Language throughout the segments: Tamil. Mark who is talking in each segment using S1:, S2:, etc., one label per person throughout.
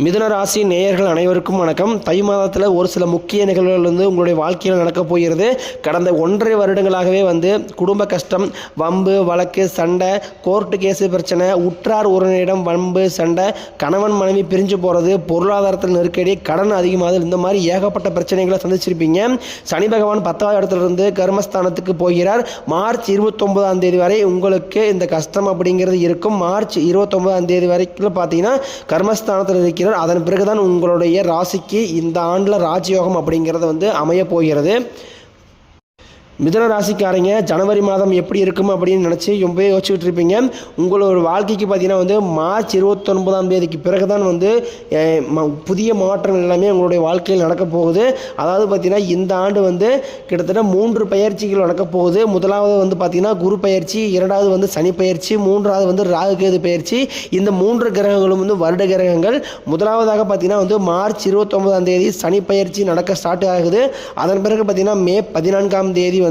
S1: மிதுன ராசி நேயர்கள் அனைவருக்கும் வணக்கம். தை மாதத்தில் ஒரு சில முக்கிய நிகழ்வுகள் உங்களுடைய வாழ்க்கையில் நடக்கப் போகிறது. கடந்த 1.5 வருடங்களாகவே குடும்ப கஷ்டம், வம்பு வழக்கு, சண்டை, கோர்ட்டு கேஸு பிரச்சனை, உற்றார் உறவினரிடம் வம்பு சண்டை, கணவன் மனைவி பிரிஞ்சு போகிறது, பொருளாதாரத்தில் நெருக்கடி, கடன் அதிகமாகுது, இந்த மாதிரி ஏகப்பட்ட பிரச்சனைகளை சந்திச்சிருப்பீங்க. சனி பகவான் 10வது இடத்துலேருந்து கர்மஸ்தானத்துக்கு போகிறார். மார்ச் 29ஆம் தேதி வரை உங்களுக்கு இந்த கஷ்டம் அப்படிங்கிறது இருக்கும். மார்ச் 29ஆம் தேதி வரைக்கும் பார்த்தீங்கன்னா கர்மஸ்தானத்தில் இருக்கிற அதன் பிறகுதான் உங்களுடைய ராசிக்கு இந்த ஆண்டில் ராஜயோகம் அப்படிங்கிறது அமைய போகிறது. மிதுன ராசிக்காரங்க ஜனவரி மாதம் எப்படி இருக்கும் அப்படின்னு நினச்சி ரொம்ப யோசிச்சுட்டு இருப்பீங்க. உங்களோட வாழ்க்கைக்கு பார்த்தீங்கன்னா மார்ச் 29ஆம் தேதிக்கு பிறகு தான் புதிய மாற்றங்கள் எல்லாமே உங்களுடைய வாழ்க்கையில் நடக்க போகுது. அதாவது பார்த்தீங்கன்னா இந்த ஆண்டு கிட்டத்தட்ட 3 பயிற்சிகள் நடக்க போகுது. முதலாவது பார்த்தீங்கன்னா குரு பயிற்சி, இரண்டாவது சனி பயிற்சி, மூன்றாவது ராகுகேது பயிற்சி. இந்த 3 கிரகங்களும் வருட கிரகங்கள். முதலாவதாக பார்த்தீங்கன்னா மார்ச் 29ஆம் தேதி சனி பயிற்சி நடக்க ஸ்டார்ட் ஆகுது. அதன் பிறகு பார்த்தீங்கன்னா மே 14ஆம் தேதி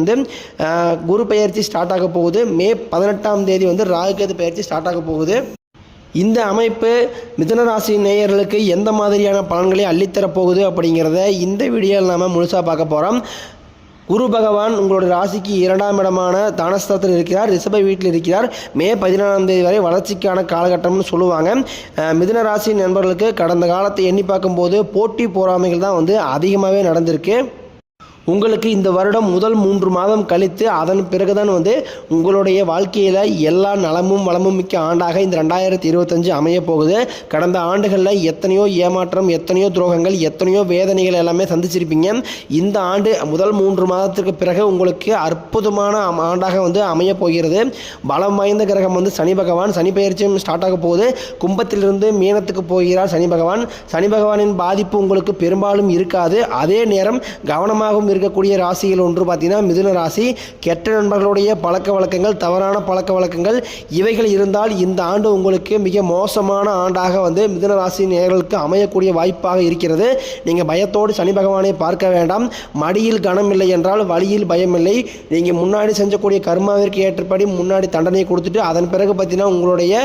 S1: குரு பயிற்சி ஸ்டார்ட் ஆக போகுது. மே 18ஆம் தேதி ராகுகேது பயிற்சி ஸ்டார்ட் ஆக போகுது. இந்த அமைப்பு மிதுன ராசி நேயர்களுக்கு எந்த மாதிரியான பலன்களை அள்ளித்தரப்போகுது அப்படிங்கிறத இந்த வீடியோவில் நாம் முழுசாக பார்க்க போகிறோம். குரு பகவான் உங்களுடைய ராசிக்கு 2ஆம் இடமான தானஸ்தானத்தில் இருக்கிறார், ரிஷப வீட்டில் இருக்கிறார். மே 14ஆம் தேதி வரை வளர்ச்சிக்கான காலகட்டம்னு சொல்லுவாங்க. மிதுன ராசி நண்பர்களுக்கு கடந்த காலத்தை எண்ணி பார்க்கும்போது போட்டி போராமைகள் தான் அதிகமாகவே நடந்திருக்கு. உங்களுக்கு இந்த வருடம் முதல் 3 மாதம் கழித்து அதன் பிறகுதான் உங்களுடைய வாழ்க்கையில் எல்லா நலமும் வளமும் மிக்க ஆண்டாக இந்த 2025 அமைய போகுது. கடந்த ஆண்டுகளில் எத்தனையோ ஏமாற்றம், எத்தனையோ துரோகங்கள், எத்தனையோ வேதனைகள் எல்லாமே சந்திச்சிருப்பீங்க. இந்த ஆண்டு முதல் 3 மாதத்திற்கு பிறகு உங்களுக்கு அற்புதமான ஆண்டாக அமைய போகிறது. பலம் வாய்ந்த கிரகம் சனி பகவான். சனி பயிற்சியும் ஸ்டார்ட் ஆக போகுது. கும்பத்திலிருந்து மீனத்துக்கு போகிறார் சனி பகவான். சனி பகவானின் பாதிப்பு உங்களுக்கு பெரும்பாலும் இருக்காது. அதே நேரம் கவனமாகவும் இருக்கக்கூடிய ராசிகள் ஒன்று பார்த்தீங்கன்னா மிதுன ராசி. கெட்ட நண்பர்களுடைய பழக்க வழக்கங்கள், தவறான பழக்க வழக்கங்கள் இவைகள் இருந்தால் இந்த ஆண்டு உங்களுக்கு மிக மோசமான ஆண்டாக மிதுன ராசி நேயர்களுக்கு அமையக்கூடிய வாய்ப்பாக இருக்கிறது. நீங்கள் பயத்தோடு சனி பகவானை பார்க்க வேண்டாம். மடியில் கனம் இல்லை என்றால் வழியில் பயம் இல்லை. நீங்கள் முன்னாடி செஞ்சக்கூடிய கர்மாவிற்கு ஏற்றபடி முன்னாடி தண்டனை கொடுத்துட்டு அதன் பிறகு பார்த்தீங்கன்னா உங்களுடைய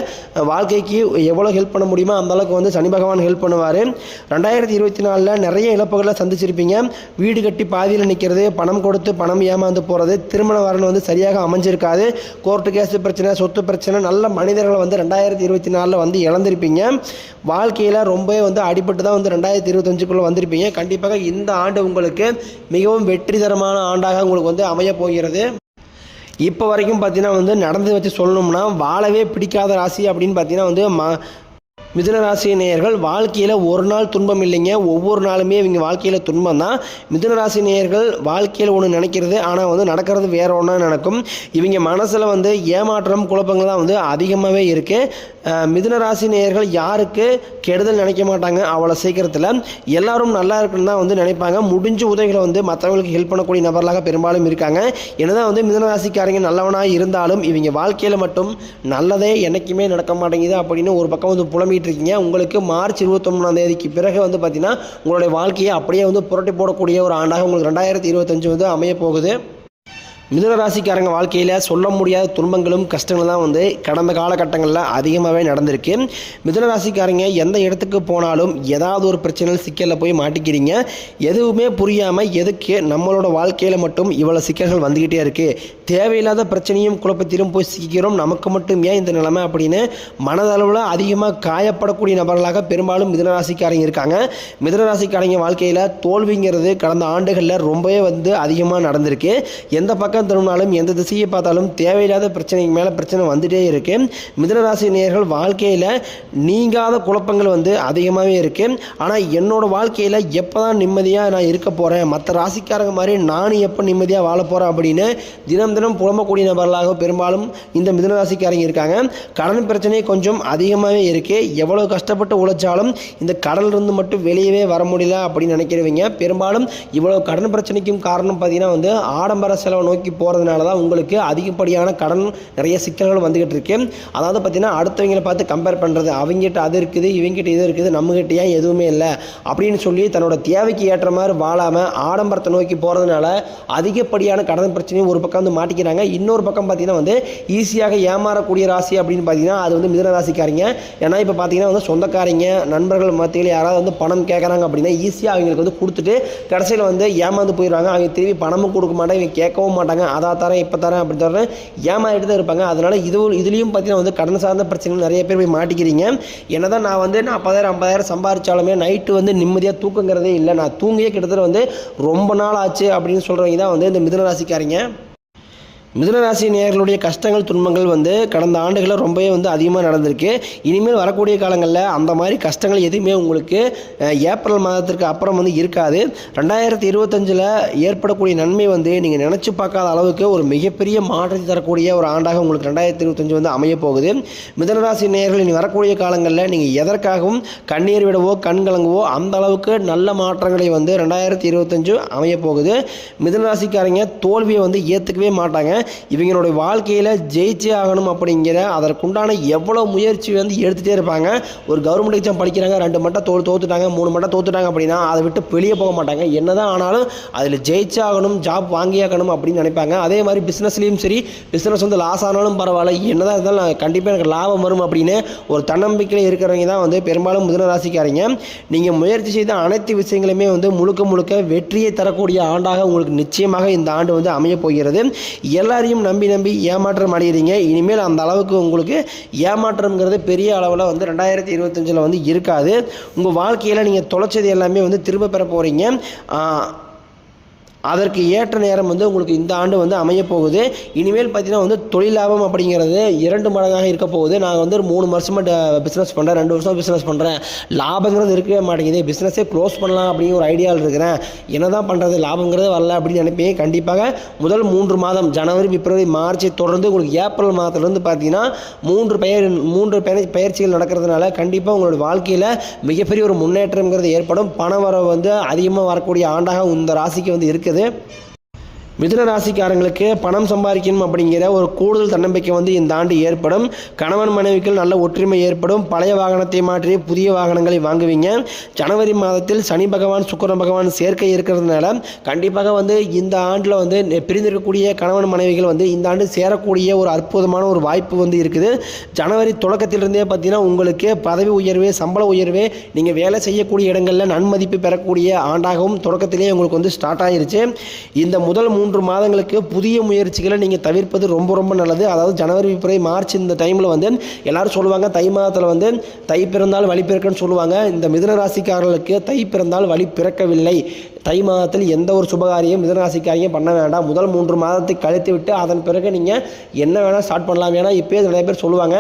S1: வாழ்க்கைக்கு எவ்வளோ ஹெல்ப் பண்ண முடியுமோ அந்த அளவுக்கு சனி பகவான் ஹெல்ப் பண்ணுவார். 2024 நிறைய இழப்புகளை சந்திச்சிருப்பீங்க. வீடு கட்டி பாதியில் நிற்கிறது, பணம் கொடுத்து பணம் ஏமாந்து போகிறது, திருமண வரன் சரியாக அமைஞ்சிருக்காது, கோர்ட்டு கேஸ் பிரச்சனை, சொத்து பிரச்சனை, நல்ல மனிதர்களை 2024 இழந்திருப்பீங்க. வாழ்க்கையில் ரொம்பவே அடிபட்டு தான் 2025க்குள்ளே வந்திருப்பீங்க. கண்டிப்பாக இந்த ஆண்டு உங்களுக்கு மிகவும் வெற்றிகரமான ஆண்டாக உங்களுக்கு அமைய போகிறது. இப்போ வரைக்கும் பார்த்தீங்கன்னா நடந்து வச்சு சொல்லணும்னா வாழவே பிடிக்காத ராசி அப்படின்னு பார்த்தீங்கன்னா மிதுன ராசி நேயர்கள் வாழ்க்கையில் ஒரு நாள் துன்பம் இல்லைங்க. ஒவ்வொரு நாளுமே இவங்க வாழ்க்கையில் துன்பம் தான். மிதுன ராசி நேயர்கள் வாழ்க்கையில் ஒன்று நினைக்கிறது, ஆனால் நடக்கிறது வேற ஒன்றா நடக்கும். இவங்க மனசில் ஏமாற்றம், குழப்பங்கள் தான் அதிகமாகவே இருக்குது. மிதுன ராசி நேயர்கள் யாருக்கு கெடுதல் நினைக்க மாட்டாங்க. அவ்வளோ சீக்கிரத்தில் எல்லாரும் நல்லா இருக்குன்னு தான் நினைப்பாங்க. முடிஞ்ச உதவிகளை மற்றவங்களுக்கு ஹெல்ப் பண்ணக்கூடிய நபர்களாக பெரும்பாலும் இருக்காங்க. என்னதான் மிதுன ராசிக்காரங்க நல்லவனாக இருந்தாலும் இவங்க வாழ்க்கையில் மட்டும் நல்லதே என்றைக்குமே நடக்க மாட்டேங்குது அப்படின்னு ஒரு பக்கம் புலம்பிட்டு இருக்கீங்க. உங்களுக்கு மார்ச் 29ஆம் தேதிக்கு பிறகு பார்த்தீங்கன்னா உங்களுடைய வாழ்க்கையை அப்படியே புரட்டி போடக்கூடிய ஒரு ஆண்டாக உங்களுக்கு 2025 அமைய போகுது. மிதுன ராசிக்காரங்க வாழ்க்கையில் சொல்ல முடியாத துன்பங்களும் கஷ்டங்களும் தான் கடந்த காலகட்டங்களில் அதிகமாகவே நடந்திருக்கு. மிதுன ராசிக்காரங்க எந்த இடத்துக்கு போனாலும் ஏதாவது ஒரு பிரச்சனையில் சிக்கலில் போய் மாட்டிக்கிறீங்க. எதுவுமே புரியாமல் எதுக்கு நம்மளோட வாழ்க்கையில் மட்டும் இவ்வளோ சிக்கல்கள் வந்துக்கிட்டே இருக்குது, தேவையில்லாத பிரச்சனையும் குழப்பத்திலும் போய் சிக்கிறோம், நமக்கு மட்டும் ஏன் இந்த நிலைமை அப்படின்னு மனதளவில் அதிகமாக காயப்படக்கூடிய நபர்களாக பெரும்பாலும் மிதுன ராசிக்காரங்க இருக்காங்க. மிதுன ராசிக்காரங்க வாழ்க்கையில் தோல்விங்கிறது கடந்த ஆண்டுகளில் ரொம்பவே அதிகமாக நடந்திருக்கு. எந்த பக்கம் திரும்பினாலும் எந்த திசையை பார்த்தாலும் தேவையில்லாத பிரச்சனைக்கு மேலே பிரச்சனை வந்துட்டே இருக்கு. மிதுன ராசி நேயர்கள் வாழ்க்கையில் நீங்காத குழப்பங்கள் அதிகமாகவே இருக்கு. ஆனால் என்னோட வாழ்க்கையில் எப்போ தான் நிம்மதியாக நான் இருக்க போகிறேன், மற்ற ராசிக்காரங்க மாதிரி நானும் எப்போ நிம்மதியாக வாழ போகிறேன் அப்படின்னு தினம் தினம் புலம்பக்கூடிய நபர்களாக பெரும்பாலும் இந்த மிதுன ராசிக்காரங்க இருக்காங்க. கடன் பிரச்சனை கொஞ்சம் அதிகமாகவே இருக்கு. எவ்வளோ கஷ்டப்பட்டு உழைச்சாலும் இந்த கடலிருந்து மட்டும் வெளியவே வர முடியல அப்படின்னு நினைக்கிறவங்க பெரும்பாலும் இவ்வளோ கடன் பிரச்சனைக்கும் காரணம் பார்த்தீங்கன்னா ஆடம்பர செலவை நோக்கி நோக்கி போகிறதுனால தான் உங்களுக்கு அதிகப்படியான கடன் நிறைய சிக்கல்கள் வந்துக்கிட்டு இருக்கு. அதாவது பார்த்தீங்கன்னா அடுத்தவங்களை பார்த்து கம்பேர் பண்ணுறது, அவங்ககிட்ட அது இருக்குது இவங்ககிட்ட இது இருக்குது நம்மகிட்ட ஏன் எதுவுமே இல்லை அப்படின்னு சொல்லி தன்னோட தேவைக்கு ஏற்ற மாதிரி வாழாமல் ஆடம்பரத்தை நோக்கி போகிறதுனால அதிகப்படியான கடன் பிரச்சனையும் ஒரு பக்கம் வந்து மாட்டிக்கிறாங்க. இன்னொரு பக்கம் பார்த்தீங்கன்னா வந்து ஈஸியாக ஏமாறக்கூடிய ராசி அப்படின்னு பார்த்தீங்கன்னா அது வந்து மிதுன ராசிக்காரங்க. ஏன்னா இப்போ பார்த்தீங்கன்னா வந்து சொந்தக்காரங்க நண்பர்கள் மத்தியில் யாராவது வந்து பணம் கேட்குறாங்க அப்படின்னா ஈஸியாக அவங்களுக்கு வந்து கொடுத்துட்டு கடைசியில் வந்து ஏமாந்து போயிடுவாங்க. அவங்க திரும்பி பணமும் கொடுக்க மாட்டாங்க, இவங்க கேட்கவும் மாட்டாங்க, அதை தரேன் இப்போ தரேன் அப்படி தரேன் ஏமாறிட்டு தான் இருப்பாங்க. அதனால் இதுலேயும் பார்த்தீங்கன்னா வந்து கடன் சார்ந்த பிரச்சனைகள் நிறைய பேர் போய் மாட்டிக்கிறீங்க. என்னதான் நான் வந்து 40,000-50,000 சம்பாதிச்சாலுமே நைட்டு வந்து நிம்மதியாக தூக்கங்கிறதே இல்லை, நான் தூங்கியே கிட்டத்தட்ட வந்து ரொம்ப நாள் ஆச்சு அப்படின்னு சொல்கிறவங்க தான் வந்து இந்த மிதுன ராசிக்காரங்க. மிதுனராசி நேயர்களுடைய கஷ்டங்கள் துன்பங்கள் வந்து கடந்த ஆண்டுகளில் ரொம்பவே வந்து அதிகமாக நடந்திருக்கு. இனிமேல் வரக்கூடிய காலங்களில் அந்த மாதிரி கஷ்டங்கள் எதுவுமே உங்களுக்கு ஏப்ரல் மாதத்திற்கு அப்புறம் வந்து இருக்காது. 2025 ஏற்படக்கூடிய நன்மை வந்து நீங்கள் நினச்சி பார்க்காத அளவுக்கு ஒரு மிகப்பெரிய மாற்றத்தை தரக்கூடிய ஒரு ஆண்டாக உங்களுக்கு 2025 வந்து அமைய போகுது. மிதுனராசி நேயர்கள் இனி வரக்கூடிய காலங்களில் நீங்கள் எதற்காகவும் கண்ணீர் விடவோ கண் கலங்கவோ அந்த அளவுக்கு நல்ல மாற்றங்களை வந்து 2025 அமைய போகுது. மிதுனராசிக்காரங்க தோல்வியை வந்து ஏற்றுக்கவே மாட்டாங்க. இவங்களுடைய வாழ்க்கையில் ஜெயிச்சே ஆகணும் அப்படிங்கிற அதற்குண்டான எவ்வளோ முயற்சி வந்து எடுத்துகிட்டே இருப்பாங்க. ஒரு கவர்மெண்ட் எக்ஸாம் படிக்கிறாங்க, 2 மட்டம் தோத்துட்டாங்க 3 மட்டம் தோத்துட்டாங்க அப்படின்னா அதை விட்டு வெளியே போக மாட்டாங்க. என்னதான் ஆனாலும் அதில் ஜெயிச்சே ஆகணும், ஜாப் வாங்கியாகணும் அப்படின்னு நினைப்பாங்க. அதே மாதிரி பிஸ்னஸ்லேயும் சரி, பிஸ்னஸ் வந்து லாஸ் ஆனாலும் பரவாயில்ல, என்னதான் இருந்தாலும் கண்டிப்பாக எனக்கு லாபம் வரும் அப்படின்னு ஒரு தன்னம்பிக்கையில் இருக்கிறவங்க தான் வந்து பெரும்பாலும் மிதுன ராசிக்காரங்க. நீங்கள் முயற்சி செய்த அனைத்து விஷயங்களுமே வந்து முழுக்க முழுக்க வெற்றியை தரக்கூடிய ஆண்டாக உங்களுக்கு நிச்சயமாக இந்த ஆண்டு வந்து அமைய போகிறது. எல்லாரையும் நம்பி ஏமாற்றம் அடைகிறீங்க. இனிமேல் அந்த அளவுக்கு உங்களுக்கு ஏமாற்றம்ங்கிறது பெரிய அளவில் வந்து 2025 வந்து இருக்காது. உங்கள் வாழ்க்கையில் நீங்கள் தொலைச்சது எல்லாமே வந்து திரும்ப பெற போகிறீங்க. அதற்கு ஏற்ற நேரம் வந்து உங்களுக்கு இந்த ஆண்டு வந்து அமைய போகுது. இனிமேல் பார்த்தீங்கன்னா வந்து தொழில் லாபம் அப்படிங்கிறது 2 மடங்காக இருக்க போகுது. நான் வந்து ஒரு 3 வருஷமாக பிஸ்னஸ் பண்ணுறேன், 2 வருஷம் பிஸ்னஸ் பண்ணுறேன், லாபங்கிறது இருக்கவே மாட்டேங்குது, பிஸ்னஸே க்ளோஸ் பண்ணலாம் அப்படிங்கிற ஒரு ஐடியாவில் இருக்கிறேன், என்ன தான் பண்ணுறது லாபங்கிறது வரல அப்படின்னு நினைப்பேன். கண்டிப்பாக முதல் 3 மாதம் ஜனவரி பிப்ரவரி மார்ச்சை தொடர்ந்து உங்களுக்கு ஏப்ரல் மாதத்துலேருந்து பார்த்தீங்கன்னா 3 பயிற்சிகள் நடக்கிறதுனால கண்டிப்பாக உங்களோட வாழ்க்கையில் மிகப்பெரிய ஒரு முன்னேற்றம்ங்கிறது ஏற்படும். பண வரவு வந்து அதிகமாக வரக்கூடிய ஆண்டாக இந்த ராசிக்கு வந்து இருக்குது. மிதுன ராசிக்காரங்களுக்கு பணம் சம்பாதிக்கணும் அப்படிங்கிற ஒரு கூடுதல் தன்னம்பிக்கை வந்து இந்த ஆண்டு ஏற்படும். கணவன் மனைவிகள் நல்ல ஒற்றுமை ஏற்படும். பழைய வாகனத்தை மாற்றி புதிய வாகனங்களை வாங்குவீங்க. ஜனவரி மாதத்தில் சனி பகவான் சுக்கிரன் பகவான் சேர்க்கை இருக்கிறதுனால கண்டிப்பாக வந்து இந்த ஆண்டில் வந்து பிரிந்திருக்கக்கூடிய கணவன் மனைவிகள் வந்து இந்த ஆண்டு சேரக்கூடிய ஒரு அற்புதமான ஒரு வாய்ப்பு வந்து இருக்குது. ஜனவரி தொடக்கத்திலிருந்தே பார்த்தீங்கன்னா உங்களுக்கு பதவி உயர்வு சம்பள உயர்வு நீங்கள் வேலை செய்யக்கூடிய இடங்களில் நன்மதிப்பு பெறக்கூடிய ஆண்டாகவும் தொடக்கத்திலேயே உங்களுக்கு வந்து ஸ்டார்ட் ஆகிருச்சு. இந்த முதல் 3 மாதங்களுக்கு புதிய முயற்சிகளை நீங்கள் தவிர்ப்பது ரொம்ப நல்லது. அதாவது ஜனவரி பிப்ரவரி மார்ச் இந்த டைமில் வந்து எல்லாரும் சொல்லுவாங்க தை மாதத்தில் வந்து தை பிறந்தால் வழி பிறக்குன்னு சொல்லுவாங்க. இந்த மிதுன ராசிக்காரர்களுக்கு தை பிறந்தால் வழி பிறக்கவில்லை. தை மாதத்தில் எந்த ஒரு சுபகாரியம் மிதுன ராசிக்காரிங்க பண்ண வேண்டாம். முதல் 3 மாதத்தை கழித்து விட்டு அதன் பிறகு நீங்கள் என்ன வேணால் ஸ்டார்ட் பண்ணலாம். ஏன்னா இப்போ நிறைய பேர் சொல்லுவாங்க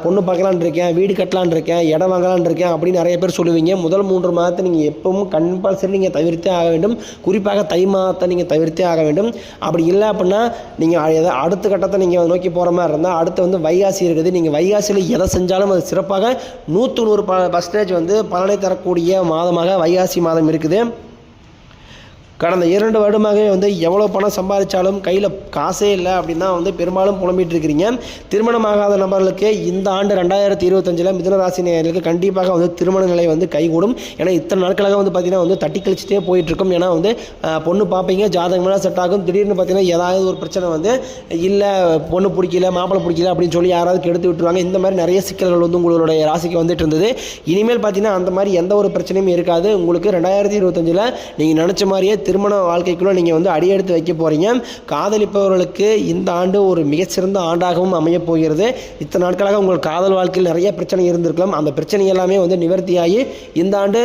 S1: பொண்ணு பார்க்கலான் இருக்கேன், வீடு கட்டலான் இருக்கேன், இடம் வாங்கலான் இருக்கேன் அப்படின்னு நிறைய பேர் சொல்லுவீங்க. முதல் 3 மாதத்தை நீங்கள் எப்பவும் கம்பல்சரி நீங்கள் தவிர்த்தே ஆக வேண்டும். குறிப்பாக தை மாதத்தை நீங்கள் தவிர்த்தே ஆக வேண்டும். அப்படி இல்லை அப்படின்னா நீங்கள் அடுத்த கட்டத்தை நீங்கள் நோக்கி போகிற மாதிரி இருந்தால் அடுத்து வந்து வைகாசி இருக்குது. நீங்கள் வைகாசியில் எதை செஞ்சாலும் அது சிறப்பாக 100% வந்து பலனை தரக்கூடிய மாதமாக வைகாசி மாதம் இருக்குது. கடந்த 2 வருடமாகவே வந்து எவ்வளோ பணம் சம்பாதிச்சாலும் கையில் காசே இல்லை அப்படின்னா வந்து பெரும்பாலும் புலம்பிட்டு இருக்கிறீங்க. திருமணமாகாத நபர்களுக்கு இந்த ஆண்டு 2025 மிதுன ராசி நேயர்களுக்கு கண்டிப்பாக வந்து திருமண நிலை வந்து கைகூடும். ஏன்னா இத்தனை நாட்களாக வந்து பார்த்தீங்கன்னா வந்து தட்டி கழிச்சிட்டே போயிட்டுருக்கும். ஏன்னா வந்து பொண்ணு பார்ப்பீங்க, ஜாதகமெல்லாம் செட் ஆகும், திடீர்னு பார்த்தீங்கன்னா ஏதாவது ஒரு பிரச்சனை வந்து இல்லை பொண்ணு பிடிக்கல மாப்பிள்ளை பிடிக்கல அப்படின்னு சொல்லி யாராவது கெடுத்து விட்டுருவாங்க. இந்த மாதிரி நிறைய சிக்கல்கள் வந்து உங்களுடைய ராசிக்கு வந்துட்டு இருந்தது. இனிமேல் பார்த்தீங்கன்னா அந்த மாதிரி எந்த ஒரு பிரச்சனையும் இருக்காது. உங்களுக்கு 2025 நீங்கள் நினச்ச மாதிரியே திருமண வாழ்க்கைக்குள்ளே நீங்கள் வந்து அடியெடுத்து வைக்க போகிறீங்க. காதலிப்பவர்களுக்கு இந்த ஆண்டு ஒரு மிகச்சிறந்த ஆண்டாகவும் அமையப் போகிறது. இத்தனை நாட்களாக உங்கள் காதல் வாழ்க்கையில் நிறைய பிரச்சனை இருந்திருக்கலாம். அந்த பிரச்சனை எல்லாமே வந்து நிவர்த்தியாகி இந்த ஆண்டு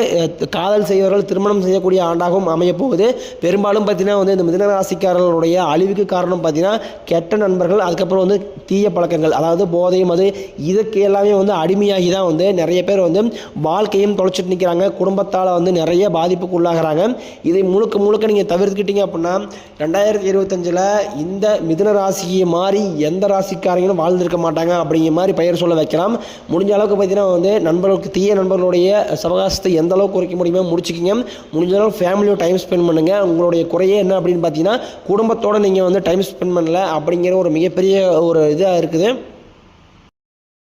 S1: காதல் செய்வர்கள் திருமணம் செய்யக்கூடிய ஆண்டாகவும் அமையப் போகுது. பெரும்பாலும் பார்த்தீங்கன்னா வந்து இந்த மிதுன ராசிக்காரர்களுடைய அழிவுக்கு காரணம் பார்த்தீங்கன்னா கெட்ட நண்பர்கள், அதுக்கப்புறம் வந்து தீய பழக்கங்கள், அதாவது போதையும் அது இதுக்கு எல்லாமே வந்து அடிமையாகி தான் வந்து நிறைய பேர் வந்து வாழ்க்கையும் தொலைச்சிட்டு நிற்கிறாங்க. குடும்பத்தால் வந்து நிறைய பாதிப்புக்கு உள்ளாகிறாங்க. இதை முழுக்க முழுக்க நீங்கள் தவிர்த்துக்கிட்டீங்க அப்படின்னா 2025 இந்த மிதுன ராசியை மாறி எந்த ராசிக்காரங்களும் வாழ்ந்திருக்க மாட்டாங்க அப்படிங்கிற மாதிரி பெயர் சொல்ல வைக்கலாம். முடிஞ்ச அளவுக்கு பார்த்தீங்கன்னா வந்து நண்பர்களுக்கு தீய நண்பர்களுடைய சவகாசத்தை எந்த அளவுக்கு குறைக்க முடியுமோ முடிச்சுக்கிங்க. முடிஞ்ச அளவுக்கு ஃபேமிலியோட டைம் ஸ்பெண்ட் பண்ணுங்கள். உங்களுடைய குறையே என்ன அப்படின்னு பார்த்தீங்கன்னா குடும்பத்தோடு நீங்கள் வந்து டைம் ஸ்பெண்ட் பண்ணல அப்படிங்கிற ஒரு மிகப்பெரிய ஒரு இதாக இருக்குது.